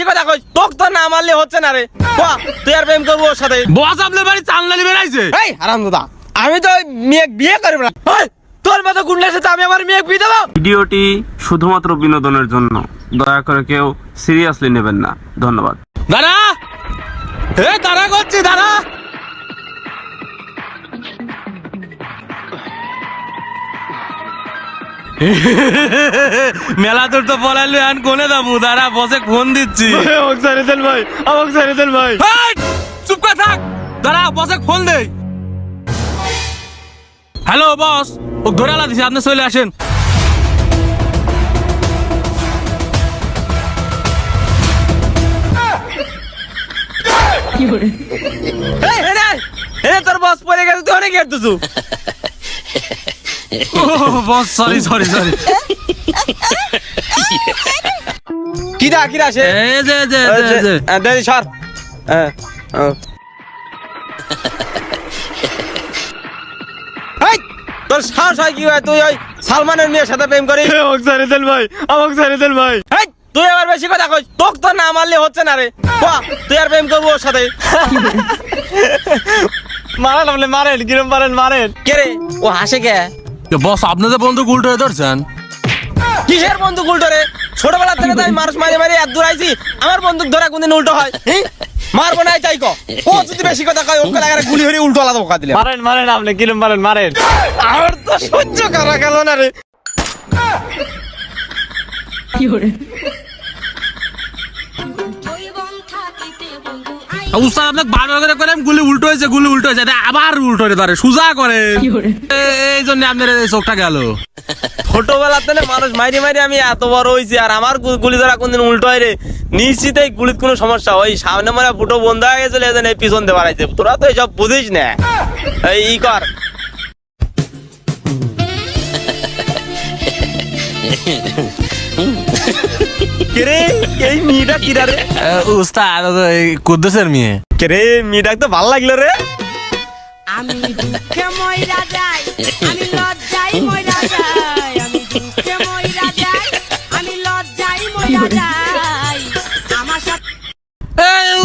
কথা কই তোক তো না মারলে হচ্ছে না রে তুই আর প্রেম করবো ওর সাথে বস আপনার বাড়ি চান্দালি বেড়াইছে এই হারামজাদা আমি তো মেয়ে বিয়ে করব না তোর মতো গুন্ডার সাথে আমি আমার মেয়ে বিয়ে দেবো। ভিডিওটি শুধুমাত্র বিনোদনের জন্য, দয়া করে কেউ সিরিয়াসলি নেবেন না। ধন্যবাদ। দাঁড়া দাঁড়া করছি দাঁড়া মেলা তোর তো পলাইলো আন কোনে দামু দাঁড়া বসে ফোন দিচ্ছি আমাকে ছেড়ে দেন ভাই, আমাকে ছেড়ে দেন ভাই। চুপ করে থাক দাঁড়া বসে ফোন দে। হ্যালো বস, ও ধরে আলা দিছি, আপনি চলে আসেন। তোর বস পড়ে গেছে তুই অনেক ঘেরতেছু। Boss sorry sorry sorry. কিরা কিরা সে এই যে দেরি সর। তোর সাহস হয় কি হয় তুই ওই সালমানের মেয়ের সাথে প্রেম করিস? আমাকে ছেড়ে দেন ভাই, আমাকে ছেড়ে দেন ভাই। তুই আবার বেশি কথা কইস, তোক তো না মারলে হচ্ছে না রে তুই আর প্রেম করবো ওর সাথে। মারেন আপনি মারেন, কিরম মারেন মারেন। কে রে ও হাসে কে? বস আপনাদের বন্ধু উল্টো হয়ে ধরছেন। কিসের বন্দুক উল্টো রে? ছোটবেলা থেকে তো আমি মানুষ মারি মারি এত দূর আইছি, আমার বন্দুক ধরা কোনদিন উল্টো হয়? মারবো নাই তাই কো। ও যদি বেশি কথা কয় ওকে লাগারে গুলি হয়ে উল্টো আলাদা বকা দিলে। মারেন মারেন আপনি কিরম মারেন মারেন। আর তো সহ্য করা গেল না রে। কি করে উস্তাদ আপনাকে বারবার করে করেন গুলি উল্টো হয়েছে, গুলি উল্টো হয়েছে, আবার উল্টো হয়ে ধরে সুজা করে। এই জন্য আপনার এই চোখটা গেল। ছোটবেলা থেকে মানুষ মারি মারি আমি এত বড় হয়েছি, আর আমার গুলি ধরা কোনদিন উল্টো হয় রে? নিশ্চিত এই গুলির কোনো সমস্যা, ওই সামনে মারা ফুটো বন্ধ হয়ে গেছিল এজন্য এই পিছন দিয়ে বাড়াইছে। তোরা তো এইসব বুঝিস না। এই ই কর কেরে এই মেয়েটা কিরা রে? উস্তাদ কুদ্দুসের মেয়ে। কেরে মেয়েটা তো ভালো লাগলো রে। আমি দুঃখে মইরা যাই, আমি লজ্জায় মইরা যাই, আমি দুঃখে মইরা যাই, আমি লজ্জায় মইরা যাই। আমার সাথে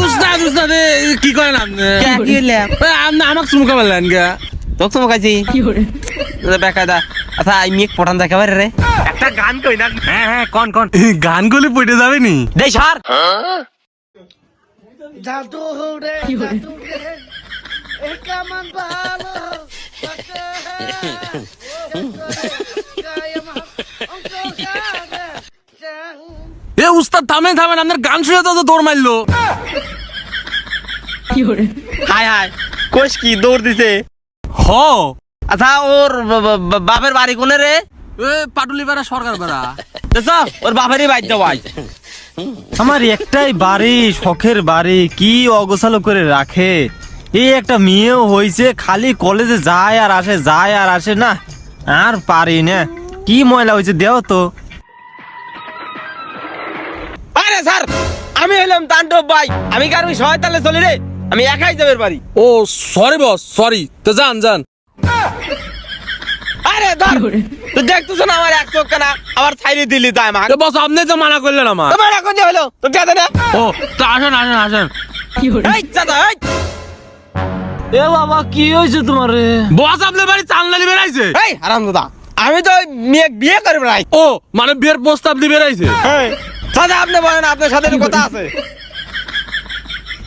উস্তাদ উস্তাদ কি করেন আপনি? কি হইলো? আপনি আমাকে চুমকা বললেন গা? তোকে তো কাছি কি করে বেকায়দা। আচ্ছা এই মেয়ে পঠান দেখাবার রে একটা গান কই না? হ্যাঁ হ্যাঁ কোন কোন গানগুলি পড়ে যাবে নি? দে সার কি করে এ উস্তাদ থামেন থামেন, আপনার গান শুনে তো দৌড় মারলো। কি করে হাই হাই কোষ কি দৌড় দিছে? হ আচ্ছা ওর বাপের বাড়ি কোনে রে? পাটুলি পাড়া সরকার পাড়া। দেখছ ওর বাপেরই বাড়িতে ভাই। আমার একটাই বাড়ি, শখের বাড়ি, কি অগোছালো করে রাখে। এই একটা মেয়েও হয়েছে, খালি কলেজে যায় আর আসে যায় আর আসে, না আর পারি না। কি ময়লা হয়েছে দেও তো। আরে স্যার আমি হইলাম তান্ডব ভাই, আমি কার ওই শয়তালে চলি রে, আমি একাই যাবের বাড়ি। ও সরি বস সরি, তো যান যান। আরে ধর তুই দেখতেছ না আমার এক চোখ কানা, আবার ছাইরে দিলি তাই মা। বস আপনি তো মানা করলেন আমার। তোমার এখন যে হলো তো কে জানে? ও তো আসেন আসেন আসেন। কি করে এই চাচা এই এ বাবা কি হয়েছে তোমার? বস আপনার বাড়ি চান্দালি বেড়াইছে। এই হারামজাদা আমি তো ওই মেয়ে বিয়ে করব নাই। ও মানে বিয়ের প্রস্তাব দিয়ে বেড়াইছে। এই চাচা আপনি বলেন আপনার সাথে একটু কথা আছে।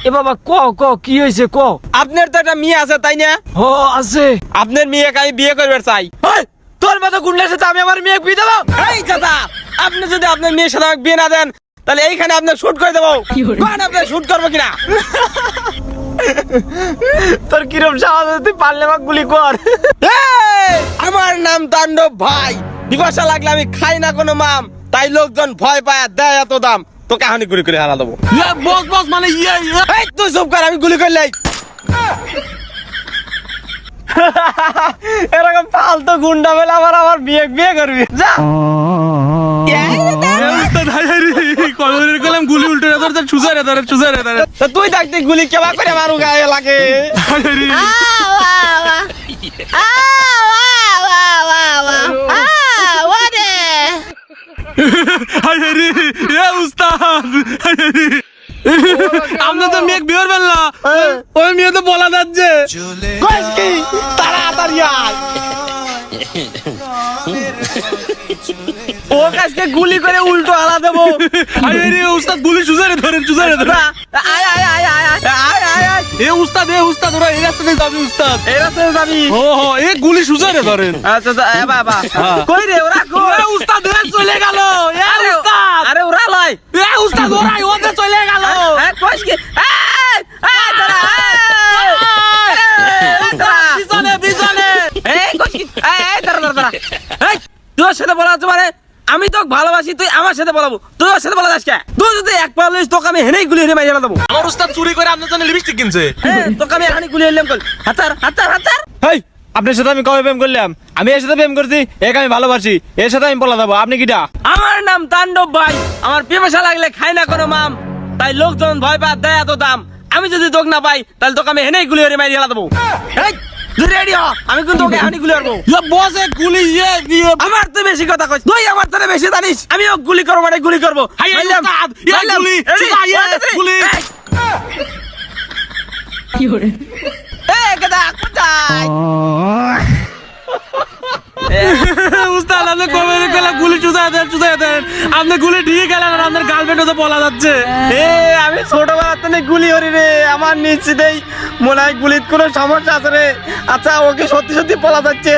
এ বাবা ক ক কি হয়েছে ক? আপনার তো একটা মেয়ে আছে তাই না? ও আছে। আপনার মেয়েকে আমি বিয়ে করবে চাই। তোর মতো গুন্ডার সাথে আমি আমার মেয়ে বিয়ে দেবো? এই চাচা আপনি যদি আপনার মেয়ের সাথে আমাকে বিয়ে না দেন তাহলে এইখানে আপনার শুট করে দেবো। আপনার শুট করবো কিনা? তোর কিরম সাহস, তুই পারলে আমাকে গুলি কর। আমার নাম তাণ্ডব ভাই, বিপাশা লাগলে আমি খাই না কোনো মাম, তাই লোকজন ভয় পায় দেয় এত দাম। তো কাহানি গুলি করে হারা দেবো। বস বস মানে এই তুই চুপ কর, আমি গুলি করলে এরকম ফালতু গুন্ডা বেলা আবার আমার বিয়ে বিয়ে করবি যা। গুলি উল্টে ধরছে, চুজারে ধরে চুজারে ধরে। তো তুই থাকতে গুলি কেবা করে মারু গায়ে লাগে। উস্তাদ আপনি তো মেয়ে বিয়ে করবেন না, ওই মেয়ে তো বলা যাচ্ছে। কইস কি তাড়াতাড়ি আয় ও কাজকে গুলি করে উল্টো হালা দেবো আরে রে উস্তাদ গুলি সুজারে ধরেন, সুজারে ধরেন। আয় আয় আয় আয় আয় আয় আয় আয় এ উস্তাদ ওরা এই রাস্তা দিয়ে যাবে উস্তাদ। এই রাস্তায় যাবি ও হো এ গুলি সুজারে ধরেন। আচ্ছা বাবা কই রে ওরা কই এ উস্তাদ এ চলে গেল, এ উস্তাদ, আরে ওরা লয় এ উস্তাদ ওরাই ওদের চলে গেল। কইস কি এই এই দাঁড়া এই দাঁড়া পিছনে পিছনে। এই কইস কি এই দাঁড়া দাঁড়া দাঁড়া এই তোর সাথে বলা হচ্ছে মানে আমি তোকে ভালোবাসি, তুই আমার সাথে বলাবো, তুই ওর সাথে বলা যাস কে? তুই যদি এক পা লইস তোকে আমি হেনেই গুলি হেনে মাইরা দেবো। আমার উস্তাদ চুরি করে আপনার জন্য লিপস্টিক কিনছে। হ্যাঁ তোকে আমি হানি গুলি হেনলাম কল হাতার হাতার হাতার। হেই আপনার সাথে আমি কবে প্রেম করলাম? আমি এর সাথে প্রেম করছি, একে আমি ভালোবাসি, এর সাথে আমি বলা দেবো। আপনি কিটা? আমার নাম তাণ্ডব ভাই, আমার পিপাসা লাগলে খাই না কোনো মাম, তাই লোকজন ভয় পা দেয় এত দাম। আমি যদি তোকে না পাই তাহলে তোকে আমি হেনেই গুলি হেনে মাইরা দেবো। এই তুই রেডি হ, আমি কিন্তু তোকে হানি গুলি করবো। ইয়া বসে গুলি ইয়ে আমার তো বেশি কথা কইস, তুই আমার থেকে বেশি জানিস। আমিও গুলি করবো মানে গুলি করবো। হাই মারলাম, উস্তাদ ইয়া মারলাম। গুলি Ready? সুজা ইয়া 1, 2, 3. গুলি। এই কেদা কোথায়? উস্তাদ আপনি কবে গেলে গুলি সুজা দেন, সুজা দেন। আপনি গুলি ঠিক গেলেন আর আপনার গার্লফ্রেন্ড তো বলা যাচ্ছে। এ আমি ছোটবেলা থেকে গুলি হরি রে, আমার নিশ্চিতেই মনে হয় গুলির কোনো সমস্যা আছে রে। আচ্ছা ওকে সত্যি সত্যি বলা যাচ্ছে।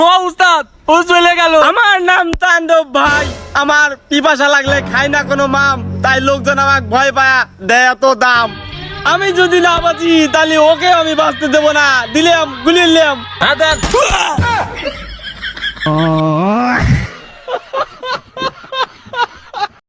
ও উস্তাদ ও চলে গেল। আমার নাম তাণ্ডব ভাই, আমার পিপাসা লাগলে খাই না কোনো মাম, তাই লোকজন আমাকে ভয় পায় দেয় এত দাম। আমি যদি না বাঁচি তাহলে ওকে আমি বাঁচতে দেবো না, দিলাম গুলি নিলাম। হ্যাঁ দেন।